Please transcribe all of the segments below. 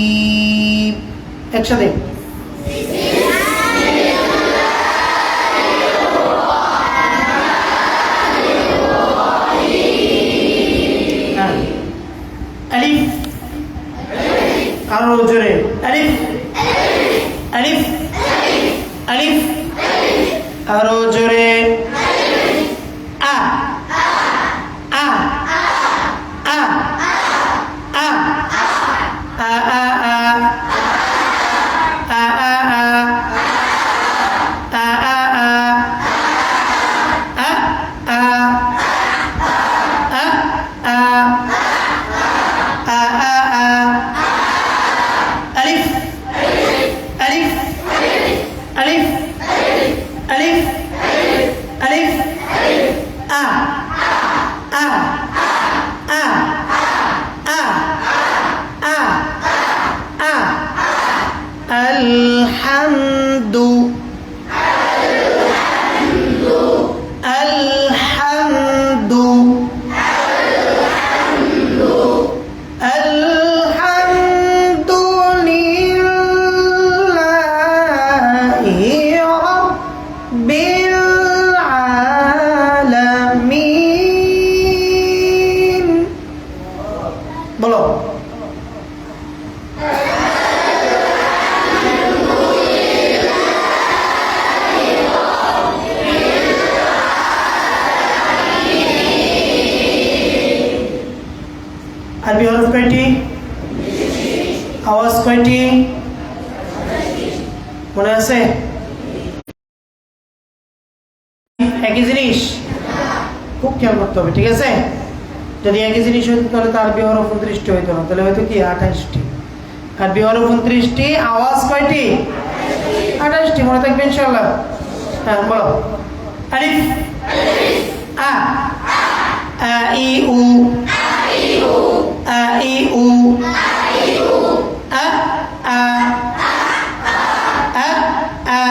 রহিম একসাথে আলিফ আরো জোরে আলিফ আলিফ আলিফ আরো জোরে আ আ আ আ আ আ الحمد الحمد الحمد لله رب العالمين বলো আরবি হরফ কয়টি আওয়াজ কয়টি মনে আছে একই জিনিস খুব খেয়াল করতে হবে ঠিক আছে যদি একই জিনিস হইতো তাহলে তো আরবি হরফ 29টি হইতো না তাহলে হয়তো কি 28টি আরবি হরফ 29টি আওয়াজ কয়টি 28টি মনে থাকবে ইনশাআল্লাহ হ্যাঁ বলো আলিফ আ আ ই উ a i u a a a a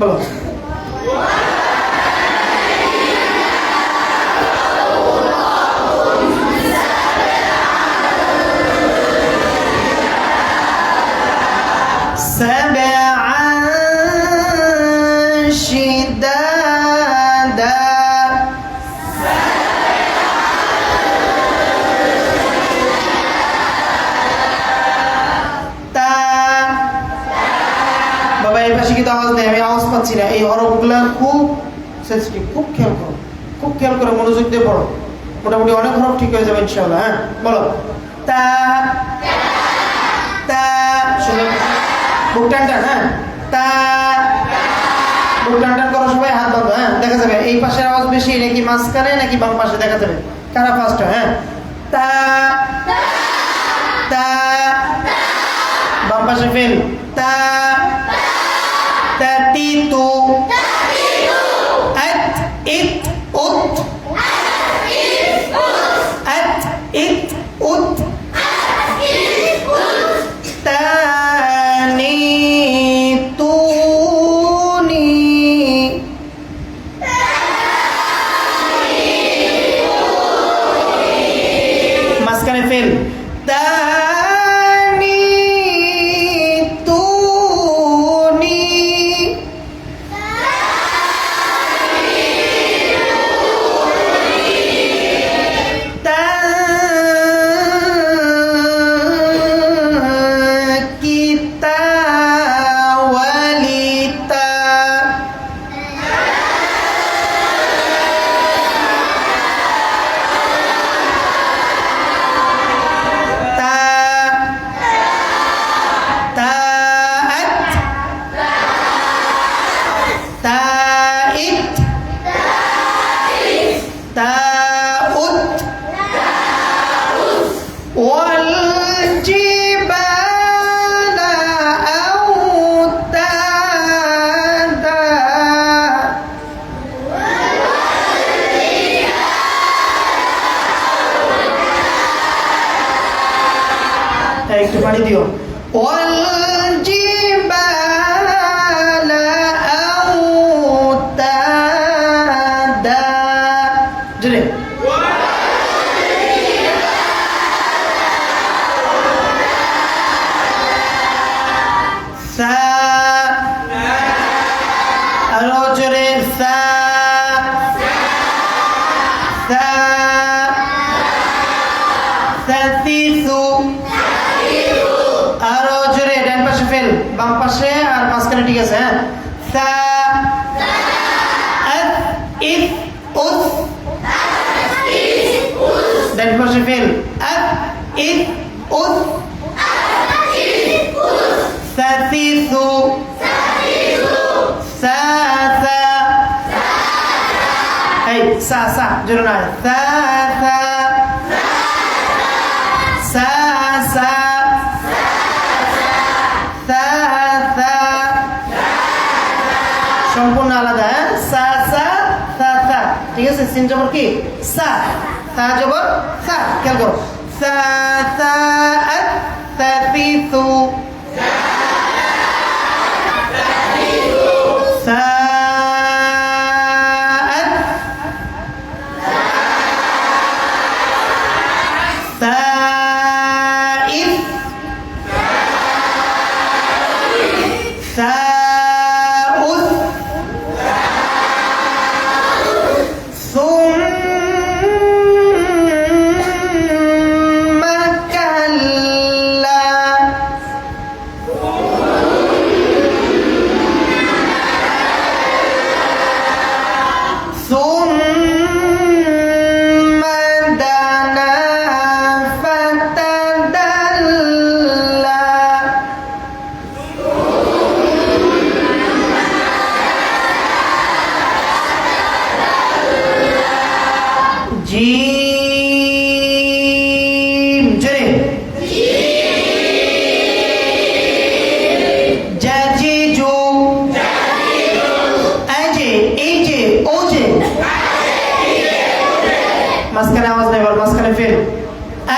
বলো এই পাশে কিন্তু আওয়াজ নেই, আমি আওয়াজ পাচ্ছি না। এই হরফগুলা খুব সেন্সিটিভ, খুব খেয়াল করো, খুব খেয়াল করে মনোযোগ দিয়ে পড়ো। মোটামুটি অনেক হরফ ঠিক হয়ে যাবে ইনশাআল্লাহ। হ্যাঁ বলো তা তা, শুনে বুক টান টান। হ্যাঁ তা, বুক টান টান করো সবাই, হাত বন্ধ। হ্যাঁ দেখা যাবে এই পাশের আওয়াজ বেশি নাকি মাঝখানে নাকি বাম পাশে, দেখা যাবে কারা ফার্স্ট হয়। হ্যাঁ তা তা, বাম পাশে ফেল। তা তাতিতু, আত ইত উত, আত ইত উত, তানিতুনি, মাঝখানে ফেল। একটু পানি দিও। ওয়াল জিবালা আউতাদা, জোরে সা, আরো জোরে সা সা, সাতিসু, আরো জোরে, ডান পাশে ফেল, বাম পাশে আর মাঝখানে ঠিক আছে। হ্যাঁ সা আত ইত উত, ডান পাশে ফেল, আত ইত উত, সাতিসু, সা সা, এই সা সা জোরে না, সা সা সা সা, সম্পূর্ণ আলাদা। সা সা সা সা, ঠিক আছে। সিন জবর কি সা, সা জবর সা, খেয়াল করো। সা সা আত তাতিতু, সা আত সাইফ, সাউস, সুম্মা কাল্লা, সুম্মা দানা ফাতাদাল্লা, জিম জোরে, জাজিজু, আজে এই যে ও যে, মাঝখানে আওয়াজ নেই, বল মাঝখানে ফেল।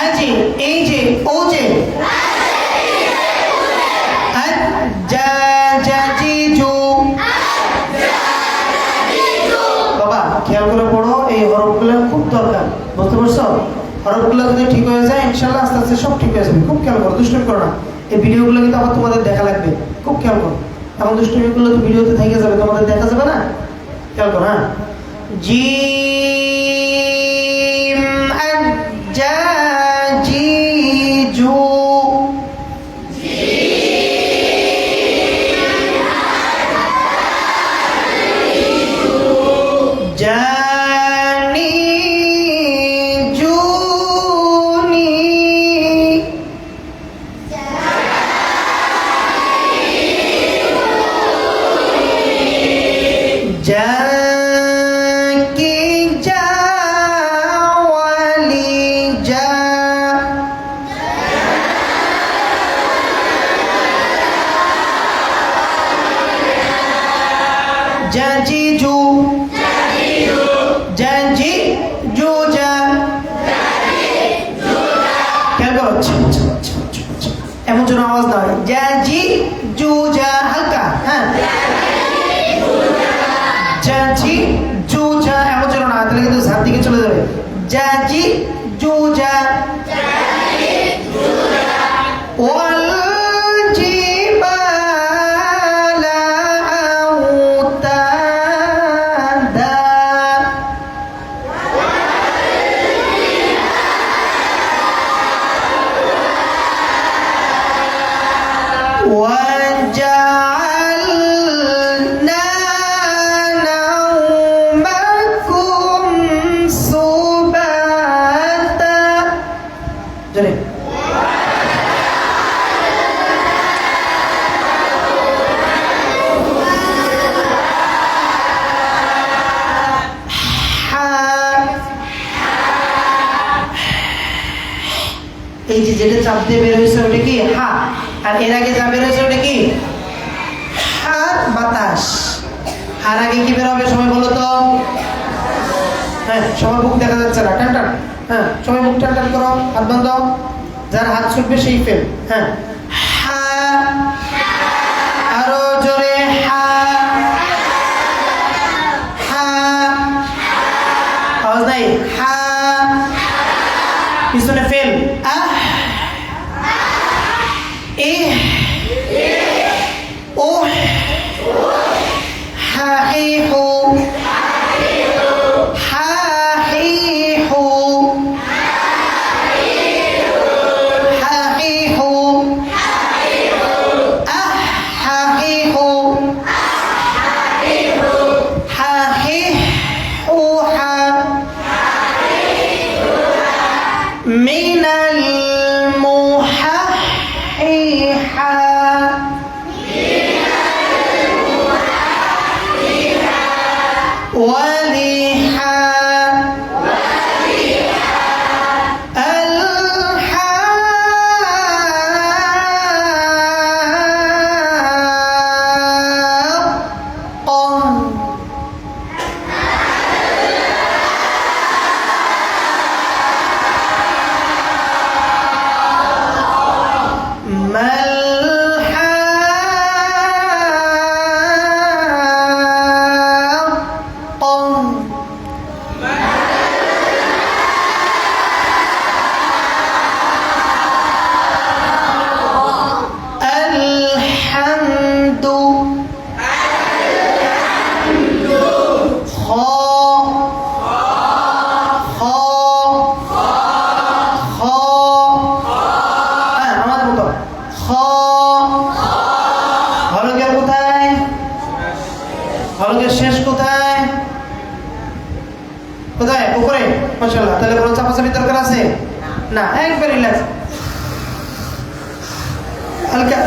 আজে এই যে ও যে, জাজিজু, হরফগুলো যদি ঠিক হয়ে যায় ইনশাআল্লাহ আস্তে আস্তে সব ঠিক হয়ে যাবে। খুব খেয়াল করো, দুষ্টুমি করো না। এই ভিডিওগুলো কিন্তু আবার তোমাদের দেখা লাগবে, খুব খেয়াল করো। এখন দুষ্টুমিগুলো তো ভিডিওতে থেকে যাবে, তোমাদের দেখা যাবে না, খেয়াল করো। হ্যাঁ, জিম আজ্জা জিজু, জানি জুনি, জাকি জাওয়ালি জা, জাজিজু, জাজি জুজা, খেয়াল করো, এমন যেন আওয়াজ না হয়। জাজি জুজা, হালকা। হ্যাঁ, জাজি জুজা, এমন যেন না, তাহলে কিন্তু ঝাড় দিকে চলে যাবে। জাজি জুজা, ওয়াল জিবালা আউতাদা, وجعلنا نومكم سباتا. جري. এই যে যেটা চাপ দিয়ে বের হয়েছে ওটা কি হা, আর এর আগে যা বের হয়েছে ওটা কি হা, বাতাস। আর আগে কি বের হবে সবাই বলো তো? হ্যাঁ, সবার মুখ দেখা যাচ্ছে না, টান টান। হ্যাঁ, সবাই মুখ টান টান করো, হাত বন্ধ। যার হাত ছুটবে সেই ফেল। হ্যাঁ, হা, আরো জোরে হা, হা, আওয়াজ নাই, হা, পিছনে ফেল, আহ, এ, ও, হা, হি, হু, হা, হি, হু, হা, হি, হু, আহ, হা, হি, হু, হা, হি, হু, হা, من المحححة ولحا الحاقة. الحمد خا خا خا আমাদের মতো খা, হলকের কোথায়, হলকের শেষ কোথায়, কোথায়, উপরে। মাশাআল্লাহ, তাহলে কোনো চাপাচাপি দরকার আছে না, একবার রিল্যাক্স, হালকা।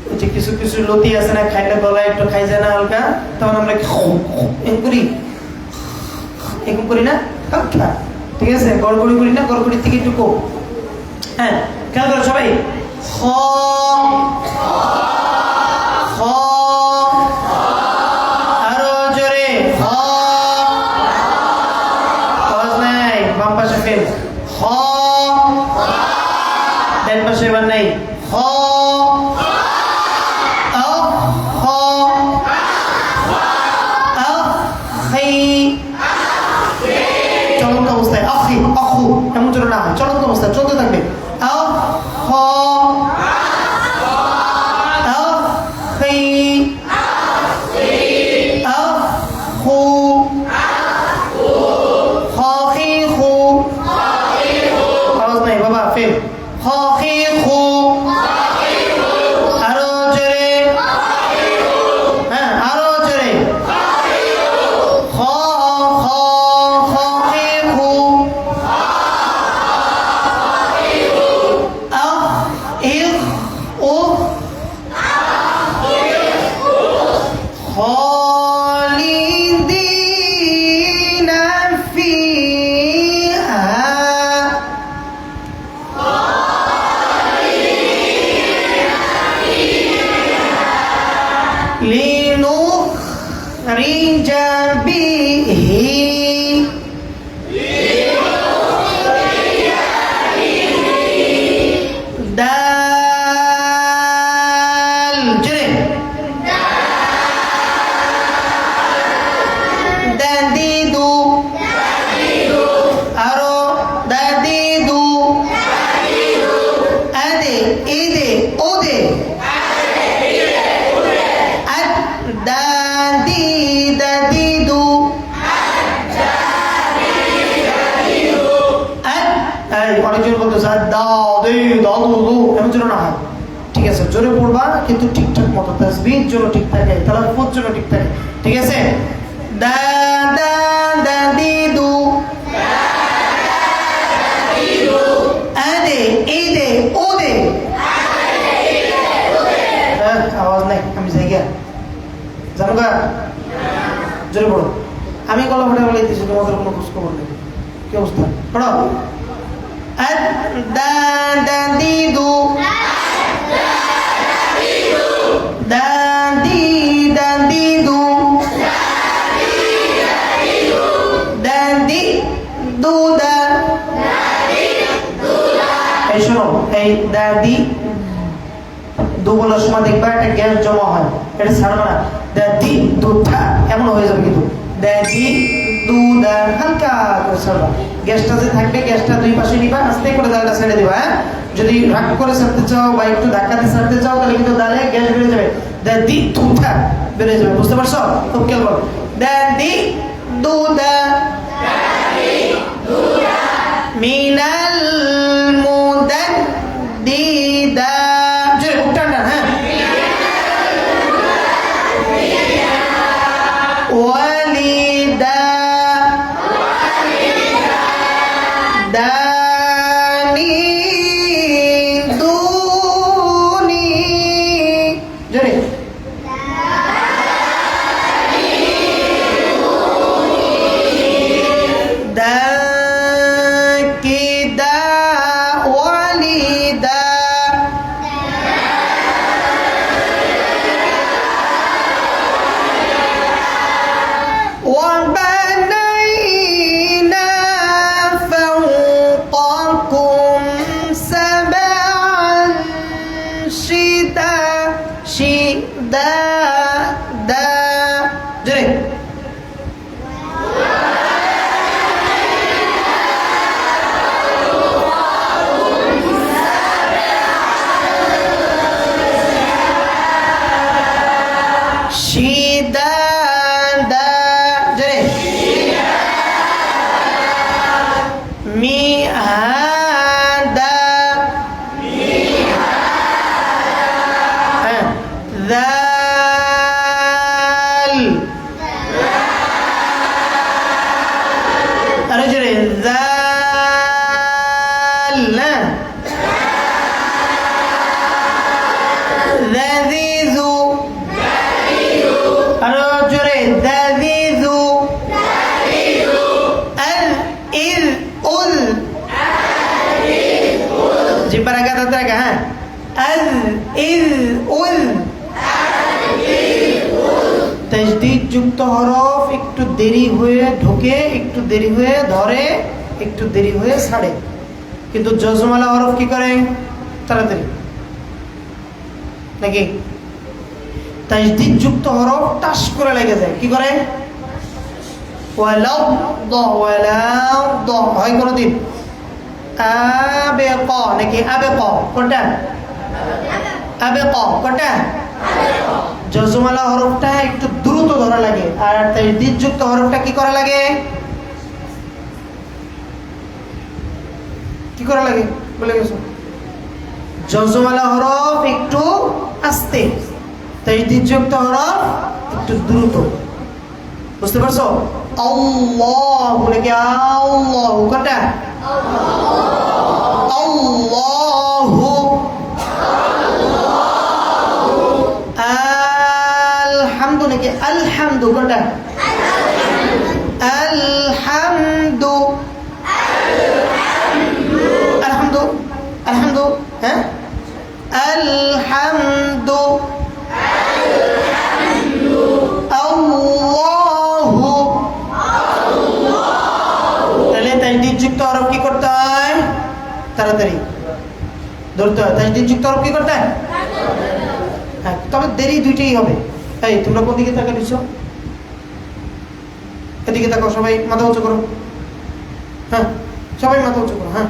ওই যে কিছু কিছু লতি আছে না, খাইলে গলায় একটু খাই যায় না হালকা, তখন আমরা এরকম করি, এরকম করি না হালকা, ঠিক আছে? গড়গড়ি করি না, গড়গড়ির থেকে একটু কম। হ্যাঁ, খেয়াল করো সবাই। খ, খ, আরো জোরে খ, আওয়াজ নাই, বাম পাশে ফেল, খ, ডান পাশে এবার নাই, খ, খ, আখি, رجبه دال جري داديدو أرو داديدو أدي إيدي أودي دادي داديدو অনেকজন বলতে স্যার দাও দে দাও দু এমন জন্য না হয় ঠিক আছে জোরে পড়বা কিন্তু ঠিকঠাক মতো তাসবিহ জন্য ঠিক থাকে তালাফুজ জন্য ঠিক থাকে ঠিক আছে দা দা দাদিদু আদে ইদে ওদে আওয়াজ নাই আমি যাই গিয়া জানো গা জোরে পড়ো আমি গলা ফাটা বলে দিতেছি তোমাদের কোনো খোঁজ খবর নেই কি অবস্থা পড়ো داديدو دادي داديدو دادي دودا এই শোনো এই দাদি দু বলার সময় দেখবা একটা গ্যাস জমা হয় এটা ছাড়বা না দাদি দুধা এমন হয়ে যাবে কিন্তু দাদি দুধা হালকা করে ছাড়বা গ্যাসটা যে থাকবে গ্যাসটা দুই পাশে নিবা আস্তে করে দালটা ছেড়ে দিবা হ্যাঁ যদি রাগ করে ছাড়তে চাও বা একটু ধাক্কাতে ছাড়তে চাও তাহলে কিন্তু দালে গ্যাস বেড়ে যাবে দাদি দুধা বেড়ে যাবে বুঝতে পারছো খুব খেয়াল করো দাদি দুধা মিনাল মুদাদ্দিদা জোরে উঠটা হ্যাঁ ওয়ালিদা দানি দুনি জোরে দাকিদা ওয়ালিদা وبنينا فوقكم سبعا شدادا جري شدادا جري مهادا ذال أرجل ذال ذذيذ أرجل ذذيذ إذ أذ جيب بركات أترك ها أذ إذ أذ তাজদীদ যুক্ত হরফ একটু দেরি হয়ে ঢোকে একটু দেরি হয়ে ধরে একটু দেরি হয়ে ছাড়ে কিন্তু জজমালা হরফ কি করে তাড়াতাড়ি নাকি তাজদীদ যুক্ত হরফ টাস করে লেগে যায় কি করে ওয়ালাউ দ ওয়ালাউ দ হয় কোনদিন আবেক নাকি আবেক কোনটা আবেক কোনটা জজমালা হরফটা একটু দ্রুত ধরা লাগে আর তাজদীদ যুক্ত হরফটা কি করা লাগে কি করা লাগে বলে গেছো জজমালা হরফ একটু আস্তে তাজদীদ যুক্ত হরফ একটু দ্রুত বুঝতে পারছো আল্লাহ বলে কি আল্লাহ কোনটা আল্লাহু আলহামদু নাকি আলহামদু কোনটা আলহামদু আলহামদু আলহামদু হ্যাঁ আলহামদু আল্লাহু তাড়াতাড়ি ধরতে হয়। তাজদিদ যুক্ত হরফ কি করতে হয়? হ্যাঁ, তবে দেরি দুইটাই হবে। এই তোমরা কোন দিকে তাকা দিচ্ছ? এদিকে তাকাও, সবাই মাথা উঁচু করো। হ্যাঁ, সবাই মাথা উঁচু করো। হ্যাঁ,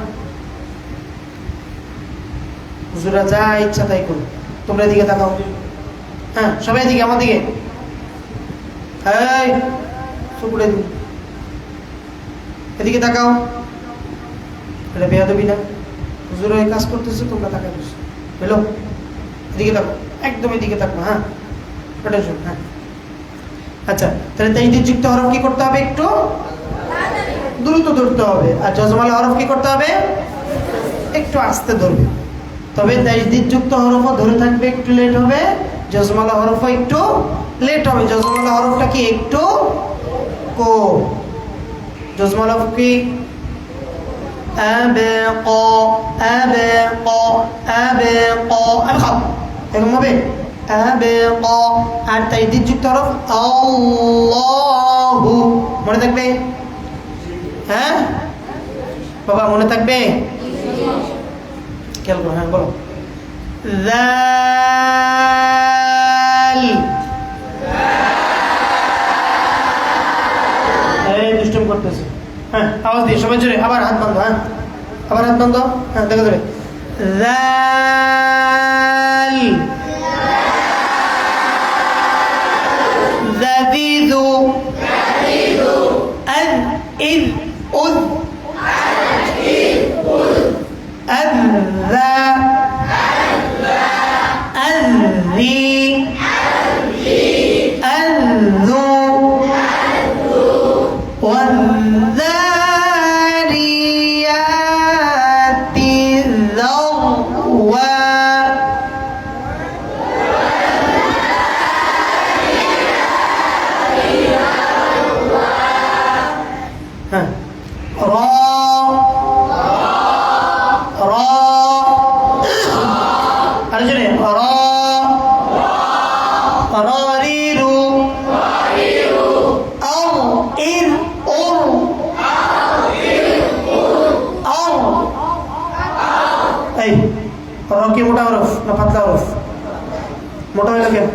হুজুরা যা ইচ্ছা তাই করো, তোমরা এদিকে তাকাও। হ্যাঁ, সবাই এদিকে, আমার দিকে। এই শুকুরে দিন, এদিকে তাকাও। এটা বেয়াদবি না? হুজুরা এই কাজ করতেছে, তোমরা তাকা দিচ্ছ। বুঝলো? এদিকে তাকো, একদম এদিকে তাকো। হ্যাঁ, হ্যাঁ, আচ্ছা। তাহলে তাজদিদ যুক্ত হরফ কি করতে হবে? একটু দ্রুত ধরতে হবে। আর জজমালা হরফ কি করতে হবে? একটু আস্তে ধরবে। তবে তাজদিদ যুক্ত হরফও ধরে থাকবে, একটু লেট হবে। জজমালা হরফও একটু লেট হবে। জজমালা হরফটা কি একটু কম। জজমালা হরফ কি? আবাক, আবাক, আবাক, আবাক, এরকম হবে। আবাক। আর তাজদিদ যুক্ত হরফ আল্লাহু, মনে থাকবে? হ্যাঁ বাবা, মনে থাকবে? খেয়াল করো। হ্যাঁ, বলো। যাল, এই দুষ্টুম করতেছে। হ্যাঁ, আওয়াজ দিয়ে সবাই জোরে। আবার হাত বাঁধো। হ্যাঁ, আবার হাত বাঁধো। হ্যাঁ, দেখো ধরে। যাল, যাদিদু, আদ, ইদ, উদ, আযা, আযি, আযু, ওয়ায-যারিয়াতি যারওয়া। হ্যাঁ, র, র, আর জোরে র, রারিরু, আও, ইর, উর, আও। এই র কি মোটা হরফ না পাতলা হরফ? মোটা হইল কেন?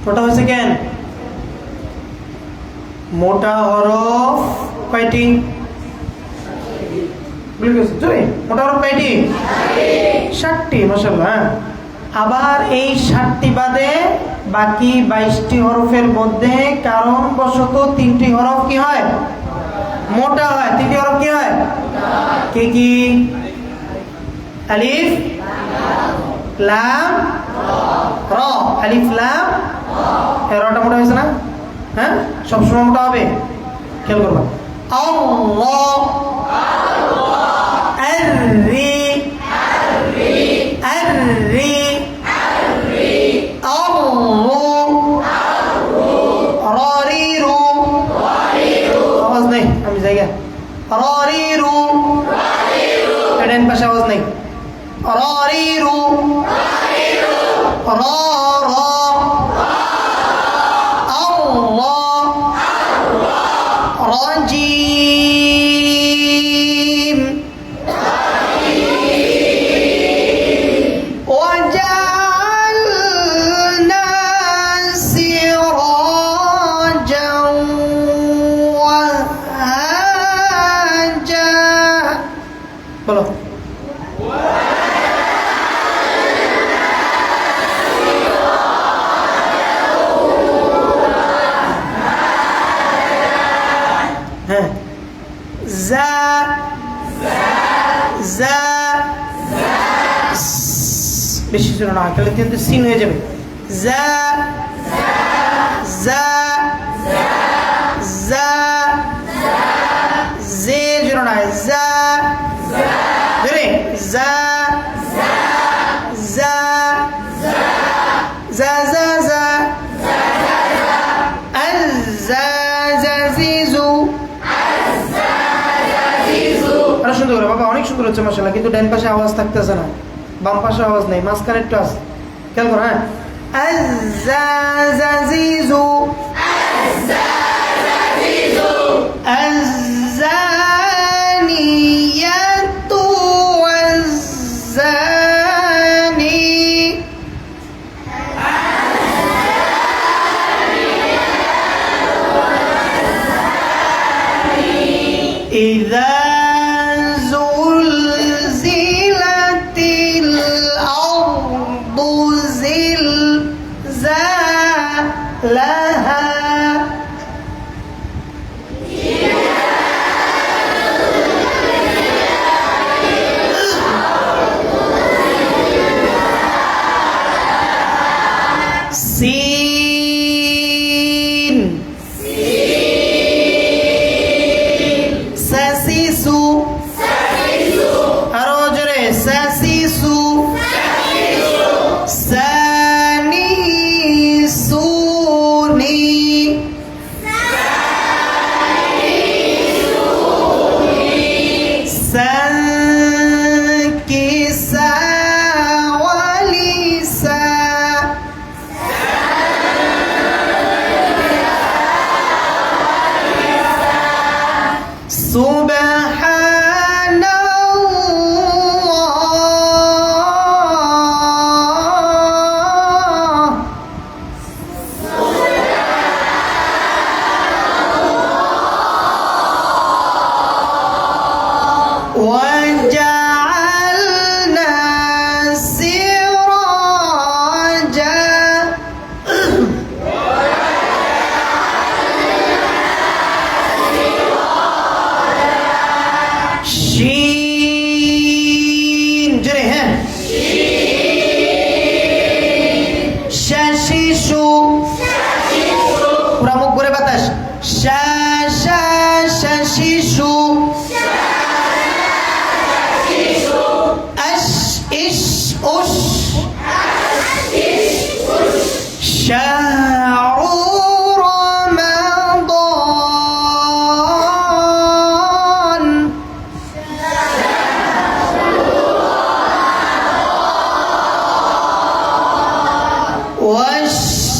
মোটা হয়েছে কেন? মোটা হরফ কয়টি? মোটা হরফ কয়টি? 60টি। মাশাআল্লাহ। হ্যাঁ, আবার এই 60টি বাদে বাকি 22টি হরফের মধ্যে কারণবশত 3টি হরফ কি হয়? মোটা হয়। 3টি হরফ কি হয়? কি কি? আলিফ, লাম, র। আলিফ, লাম, রটা মোটা হয়েছে না? হ্যাঁ, সবসময় মোটা হবে। খেয়াল করবা। আল্লাহ, আররি, আররি, আররু, রারিরু, আওয়াজ নেই, আমি জায়গা। রারিরু, ডান পাশে আওয়াজ নেই। রারিরু, রা, রা, আল্লাহ, রাজিম, وجعلنا سراجا وهاجا. বলো। হ্যাঁ, যা, যা, বেশি জোরে না, তাহলে কিন্তু সিন হয়ে যাবে। যা, যা, যা, জে জোরে না, যা, জোরে, যা, যা, যা, যা, যা, আয-যা-যা-জিজু। আরো সুন্দর করে বাবা, অনেক সুন্দর হচ্ছে মাশাআল্লাহ। কিন্তু ডান পাশে আওয়াজ থাকতেছে না, বাম পাশে আওয়াজ নেই, মাঝখানে একটু আছে। খেয়াল করো। হ্যাঁ, আয-যা-যা-জিজু, আয-যা-নিয়া, লাহা সিন সাসিসু আরো জোরে সাসিসু সানি সুনি সাকিসা ওয়ালিসা Subhanallah وجعلنا سراجا Shin jere hain shashishu pura mukh bore batash shashishu ash ish ush sha'ru ramadan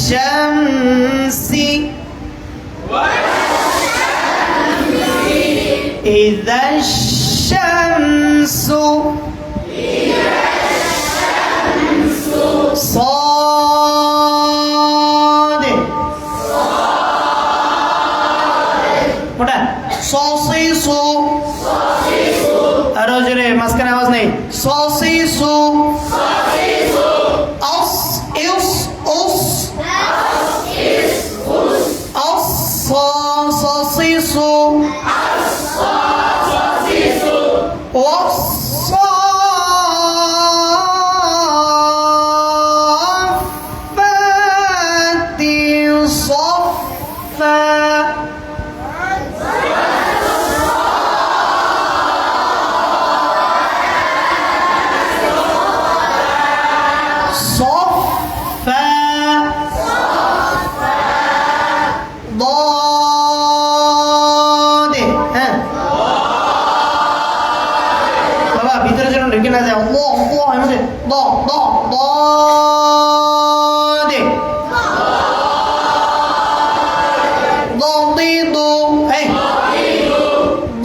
والشمس إذا الشمس صاد صوصيصو আরো জোরে মাঝখানে আওয়াজ নেই صوصيصو أص إص أص الصاصيصو والصافات صفا صفا ضاد হ্যাঁ বাবা ভিতরে যেন ঢুকে না যায় আল্লাহ আল্লাহ এর মধ্যে দ দ ضاد ضاد এই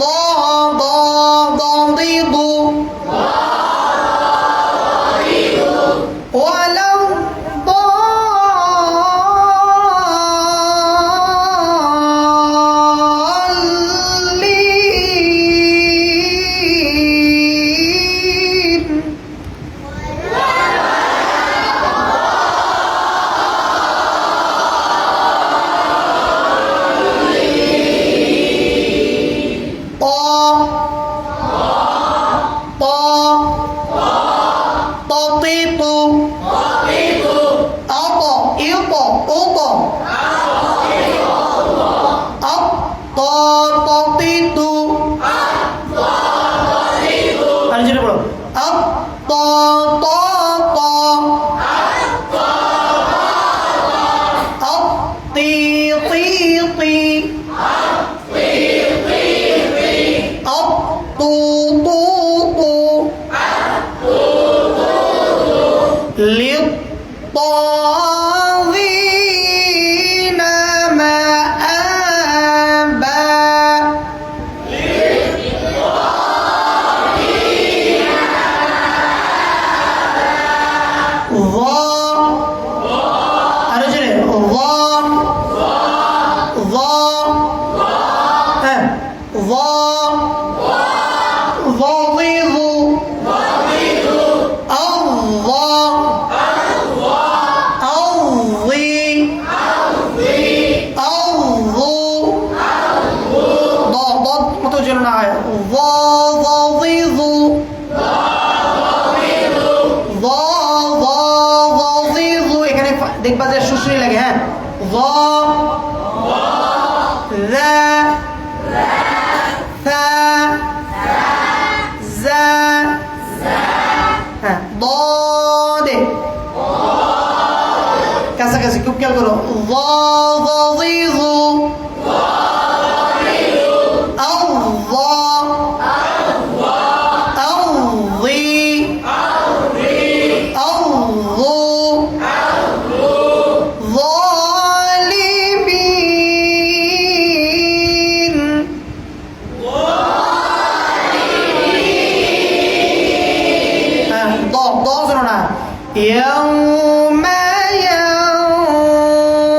ض ض ضاد ولو ضالين للطاغين مآبا দেখবা যে সুশ্রী লাগে। হ্যাঁ, য যা থা যা, হ্যাঁ দে, কাছাকাছি খুব খেয়াল করো। يوم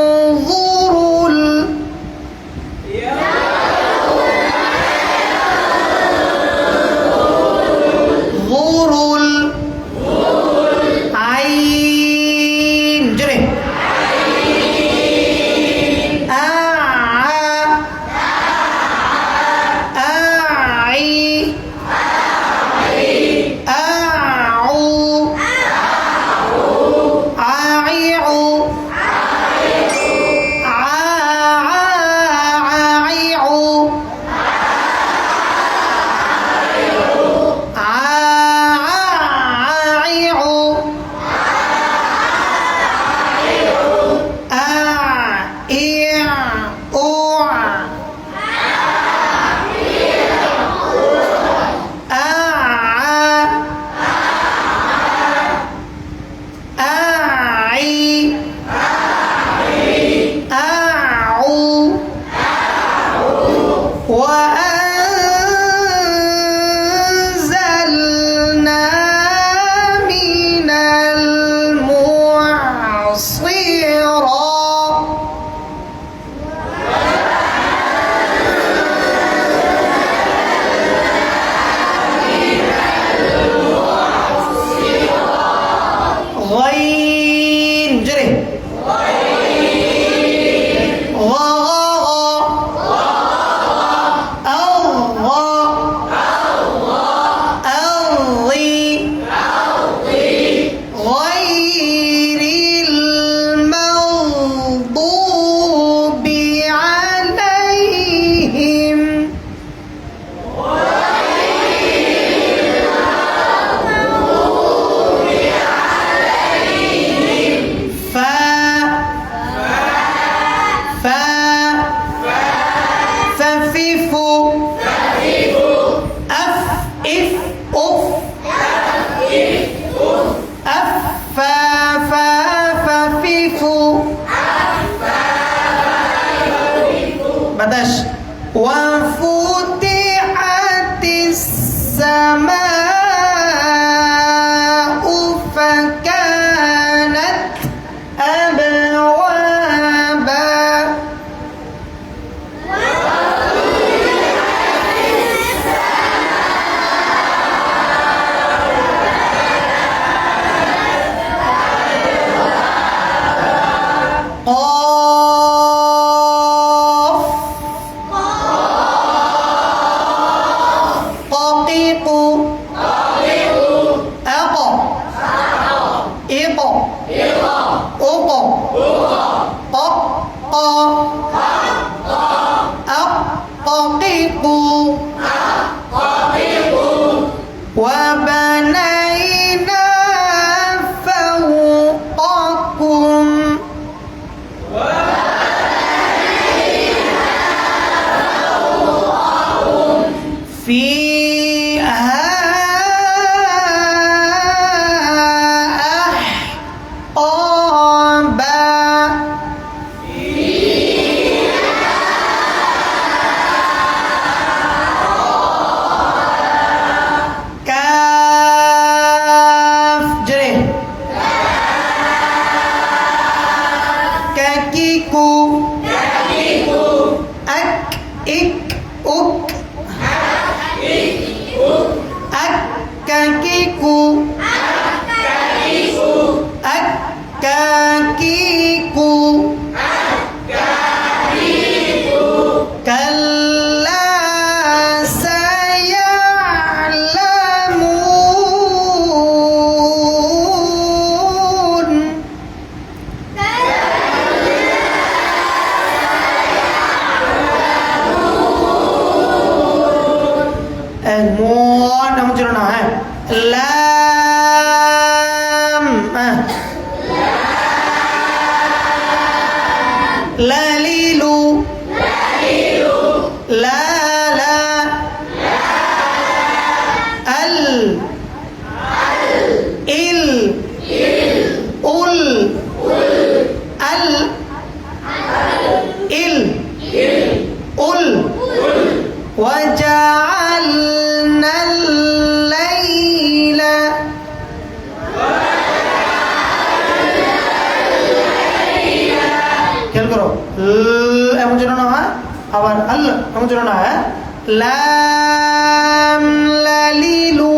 ينظر العين جري أعي أعو عاعيعو عاعيعو عاعيعو وأنزلنا من المعصرات غين جري غير المغضوب عليهم ففيفو أف إف أف أف فا فا ففيفو بدش وفتحت السماء فكانت أبوابا قاف লালিলু লা লা আল ইল উল আল ইল উল وجعلنا الليل খেয়াল করো এমন যেন না হয় আবার আল্লাহ এমন যেন না হয় লাম লালিলু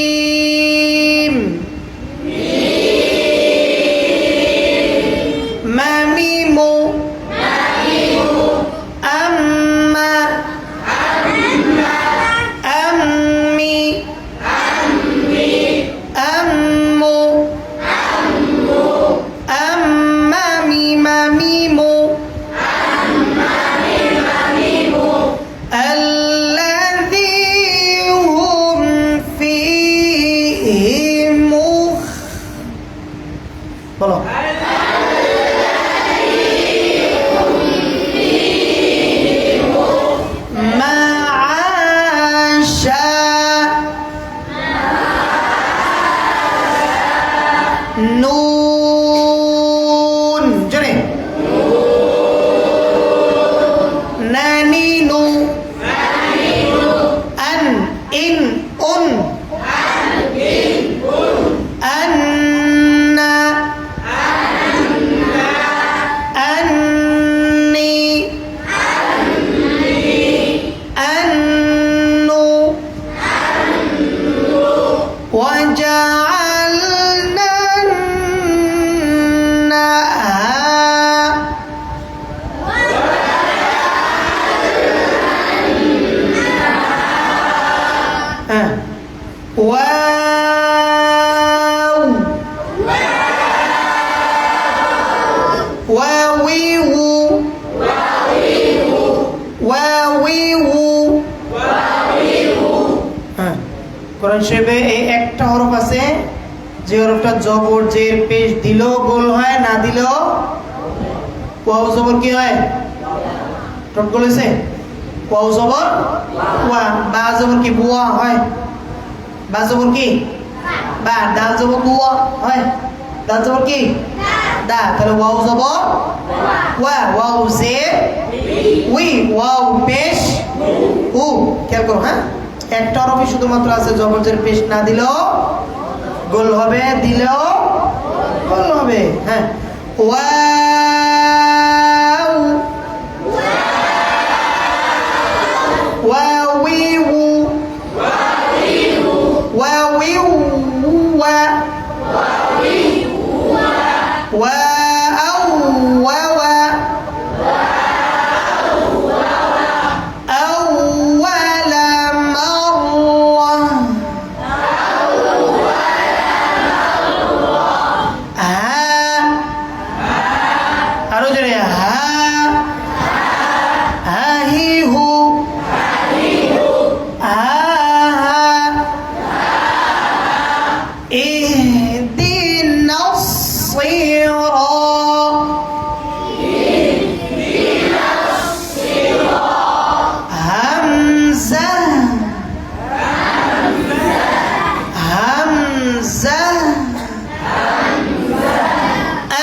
মিম মামিমু আম্মা আম্মি আম্মু আম্মামি মামিমু الذي هم فيه বলো معاشا نون جري نانينو أن إن أن أن أني أنو وجعلنا واو واويو واويو কোরআন শরীফে এই একটা হরফ আছে যে হরফটা জবর জের পেশ দিলেও গোল হয় না দিলেও ওয়াও জবর কি হয় টট বলেছে ওয়াও জবর ওয়া বা জবর কি বুয়া হয় বা জবর কি বা দাল জবর বুয়া হয় দাল জবর কি দা তাহলে ওয়াও জবর ওয়া ওয়াও জের উই ওয়াও পেশ উ খেয়াল করো হ্যাঁ একটা হরফই শুধুমাত্র আছে জবর জের পেশ না দিলেও গোল হবে দিলেও গোল হবে হ্যাঁ ওয়াও واويو واويو واو أول مرة أرجع ها هي هو اهدنا الصراط همزة همزة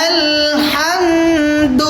الحمد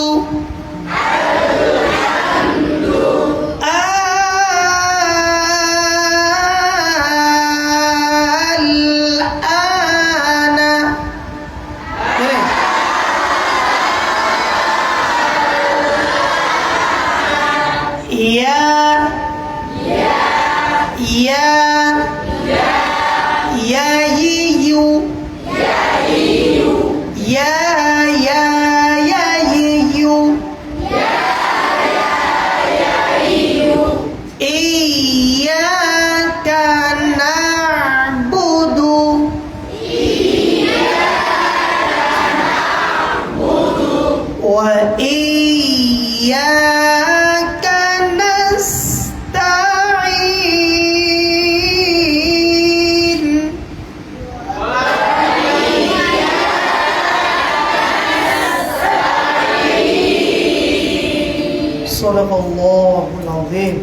وإياك نستعين সাদাকাল্লাহুল আযীম।